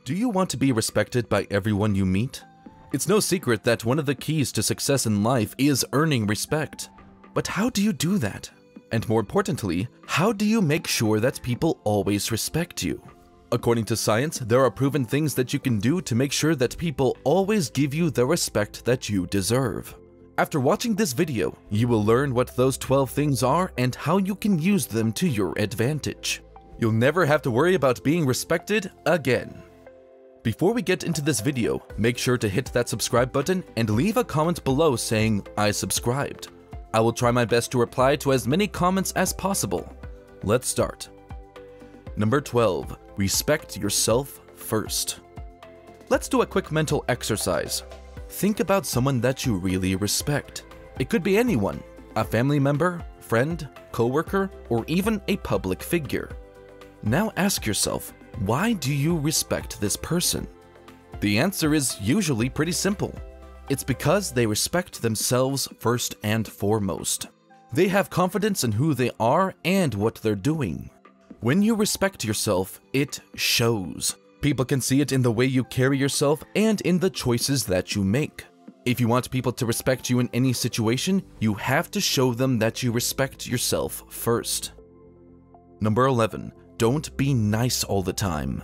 Do you want to be respected by everyone you meet? It's no secret that one of the keys to success in life is earning respect. But how do you do that? And more importantly, how do you make sure that people always respect you? According to science, there are proven things that you can do to make sure that people always give you the respect that you deserve. After watching this video, you will learn what those 12 things are and how you can use them to your advantage. You'll never have to worry about being respected again. Before we get into this video, make sure to hit that subscribe button and leave a comment below saying, "I subscribed." I will try my best to reply to as many comments as possible. Let's start. Number 12. Respect yourself first. Let's do a quick mental exercise. Think about someone that you really respect. It could be anyone, a family member, friend, coworker, or even a public figure. Now ask yourself, why do you respect this person? The answer is usually pretty simple. It's because they respect themselves first and foremost. They have confidence in who they are and what they're doing. When you respect yourself, it shows. People can see it in the way you carry yourself and in the choices that you make. If you want people to respect you in any situation, you have to show them that you respect yourself first. Number 11. Don't be nice all the time.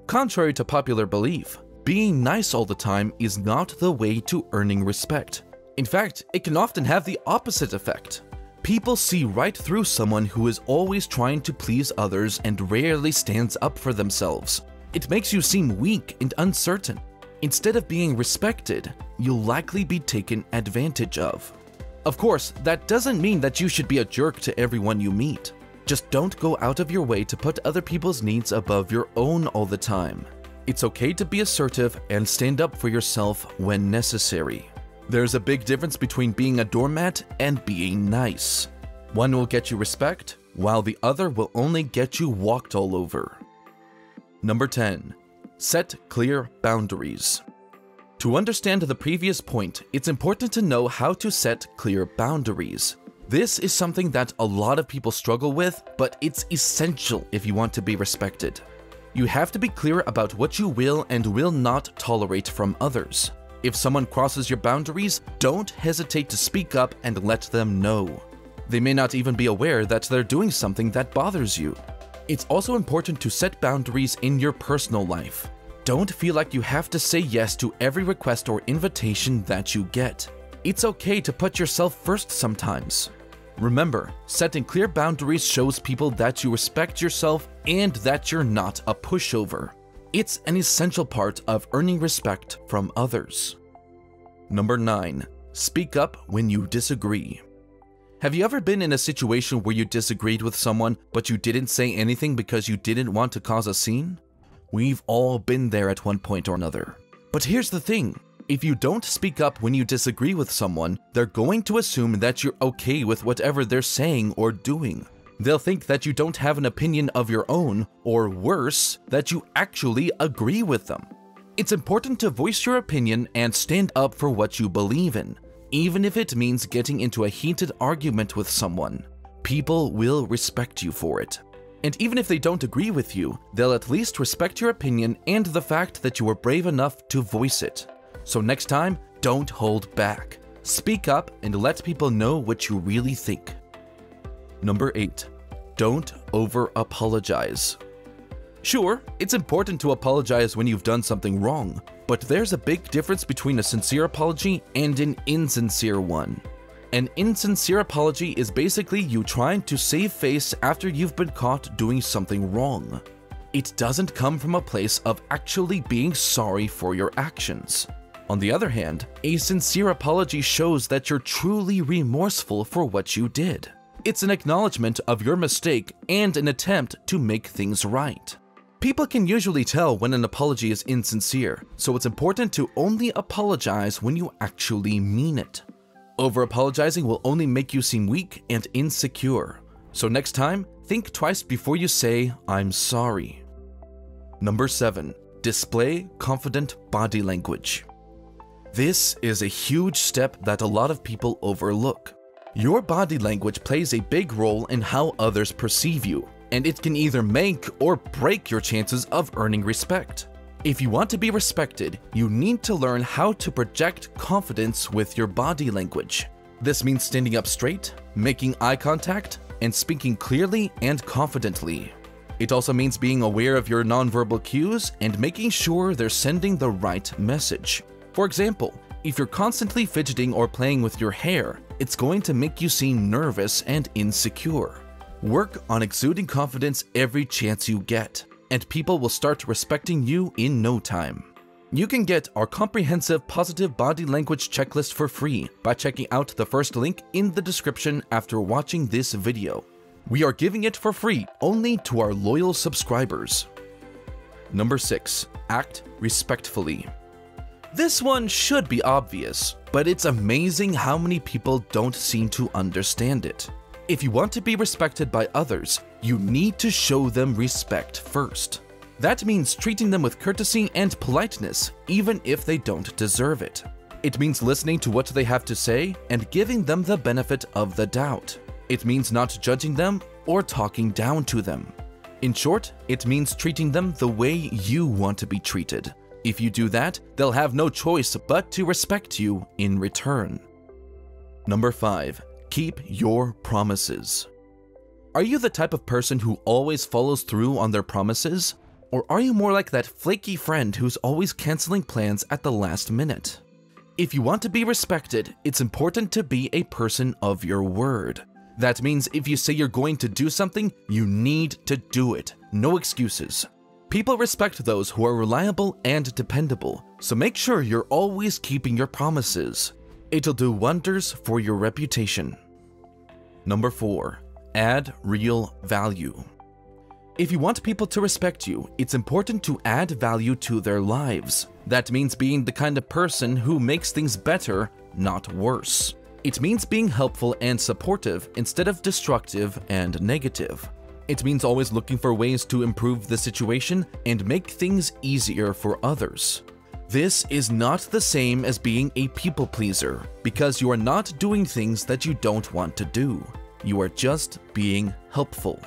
Contrary to popular belief, being nice all the time is not the way to earning respect. In fact, it can often have the opposite effect. People see right through someone who is always trying to please others and rarely stands up for themselves. It makes you seem weak and uncertain. Instead of being respected, you'll likely be taken advantage of. Of course, that doesn't mean that you should be a jerk to everyone you meet. Just don't go out of your way to put other people's needs above your own all the time. It's okay to be assertive and stand up for yourself when necessary. There's a big difference between being a doormat and being nice. One will get you respect, while the other will only get you walked all over. Number 10. Set clear boundaries. To understand the previous point, it's important to know how to set clear boundaries. This is something that a lot of people struggle with, but it's essential if you want to be respected. You have to be clear about what you will and will not tolerate from others. If someone crosses your boundaries, don't hesitate to speak up and let them know. They may not even be aware that they're doing something that bothers you. It's also important to set boundaries in your personal life. Don't feel like you have to say yes to every request or invitation that you get. It's okay to put yourself first sometimes. Remember, setting clear boundaries shows people that you respect yourself and that you're not a pushover. It's an essential part of earning respect from others. Number 9. Speak up when you disagree. Have you ever been in a situation where you disagreed with someone, but you didn't say anything because you didn't want to cause a scene? We've all been there at one point or another. But here's the thing. If you don't speak up when you disagree with someone, they're going to assume that you're okay with whatever they're saying or doing. They'll think that you don't have an opinion of your own, or worse, that you actually agree with them. It's important to voice your opinion and stand up for what you believe in, even if it means getting into a heated argument with someone. People will respect you for it. And even if they don't agree with you, they'll at least respect your opinion and the fact that you were brave enough to voice it. So next time, don't hold back. Speak up and let people know what you really think. Number 8. Don't over-apologize. Sure, it's important to apologize when you've done something wrong, but there's a big difference between a sincere apology and an insincere one. An insincere apology is basically you trying to save face after you've been caught doing something wrong. It doesn't come from a place of actually being sorry for your actions. On the other hand, a sincere apology shows that you're truly remorseful for what you did. It's an acknowledgement of your mistake and an attempt to make things right. People can usually tell when an apology is insincere, so it's important to only apologize when you actually mean it. Over-apologizing will only make you seem weak and insecure. So next time, think twice before you say, "I'm sorry." Number 7. Display confident body language. This is a huge step that a lot of people overlook. Your body language plays a big role in how others perceive you, and it can either make or break your chances of earning respect. If you want to be respected, you need to learn how to project confidence with your body language. This means standing up straight, making eye contact, and speaking clearly and confidently. It also means being aware of your nonverbal cues and making sure they're sending the right message. For example, if you're constantly fidgeting or playing with your hair, it's going to make you seem nervous and insecure. Work on exuding confidence every chance you get, and people will start respecting you in no time. You can get our comprehensive positive body language checklist for free by checking out the first link in the description after watching this video. We are giving it for free only to our loyal subscribers. Number 6. Act respectfully. This one should be obvious, but it's amazing how many people don't seem to understand it. If you want to be respected by others, you need to show them respect first. That means treating them with courtesy and politeness, even if they don't deserve it. It means listening to what they have to say and giving them the benefit of the doubt. It means not judging them or talking down to them. In short, it means treating them the way you want to be treated. If you do that, they'll have no choice but to respect you in return. Number 5. Keep your promises. Are you the type of person who always follows through on their promises? Or are you more like that flaky friend who's always canceling plans at the last minute? If you want to be respected, it's important to be a person of your word. That means if you say you're going to do something, you need to do it. No excuses. People respect those who are reliable and dependable, so make sure you're always keeping your promises. It'll do wonders for your reputation. Number 4. Add real value. If you want people to respect you, it's important to add value to their lives. That means being the kind of person who makes things better, not worse. It means being helpful and supportive instead of destructive and negative. It means always looking for ways to improve the situation and make things easier for others. This is not the same as being a people pleaser, because you are not doing things that you don't want to do. You are just being helpful.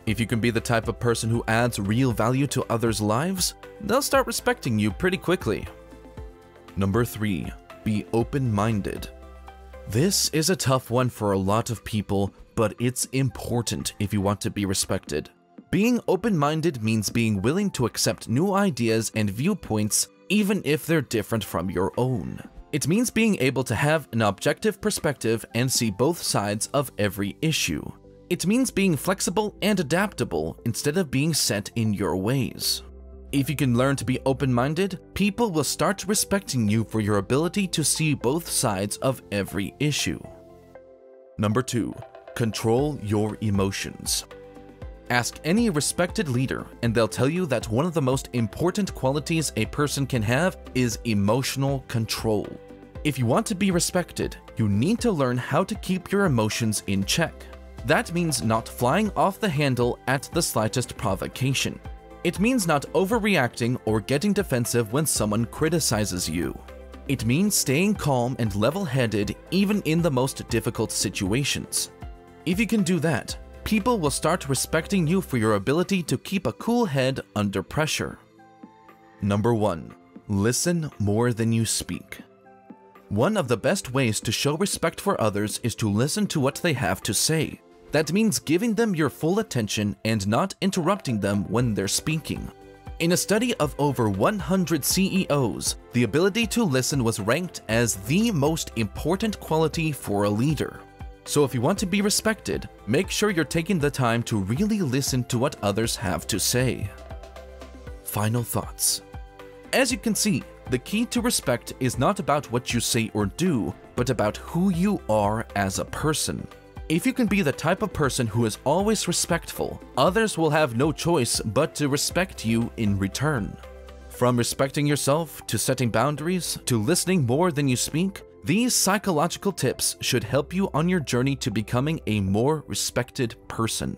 If you can be the type of person who adds real value to others' lives, they'll start respecting you pretty quickly. Number 3. Be open-minded. This is a tough one for a lot of people, but it's important if you want to be respected. Being open-minded means being willing to accept new ideas and viewpoints, even if they're different from your own. It means being able to have an objective perspective and see both sides of every issue. It means being flexible and adaptable instead of being set in your ways. If you can learn to be open-minded, people will start respecting you for your ability to see both sides of every issue. Number 2. Control your emotions. Ask any respected leader, and they'll tell you that one of the most important qualities a person can have is emotional control. If you want to be respected, you need to learn how to keep your emotions in check. That means not flying off the handle at the slightest provocation. It means not overreacting or getting defensive when someone criticizes you. It means staying calm and level-headed even in the most difficult situations. If you can do that, people will start respecting you for your ability to keep a cool head under pressure. Number 1. Listen more than you speak. One of the best ways to show respect for others is to listen to what they have to say. That means giving them your full attention and not interrupting them when they're speaking. In a study of over 100 CEOs, the ability to listen was ranked as the most important quality for a leader. So if you want to be respected, make sure you're taking the time to really listen to what others have to say. Final thoughts. As you can see, the key to respect is not about what you say or do, but about who you are as a person. If you can be the type of person who is always respectful, others will have no choice but to respect you in return. From respecting yourself, to setting boundaries, to listening more than you speak, these psychological tips should help you on your journey to becoming a more respected person.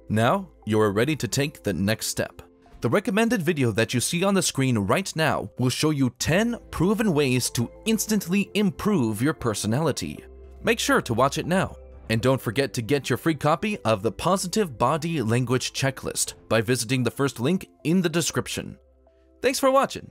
Now, you are ready to take the next step. The recommended video that you see on the screen right now will show you 10 proven ways to instantly improve your personality. Make sure to watch it now. And don't forget to get your free copy of the Positive Body Language Checklist by visiting the first link in the description. Thanks for watching.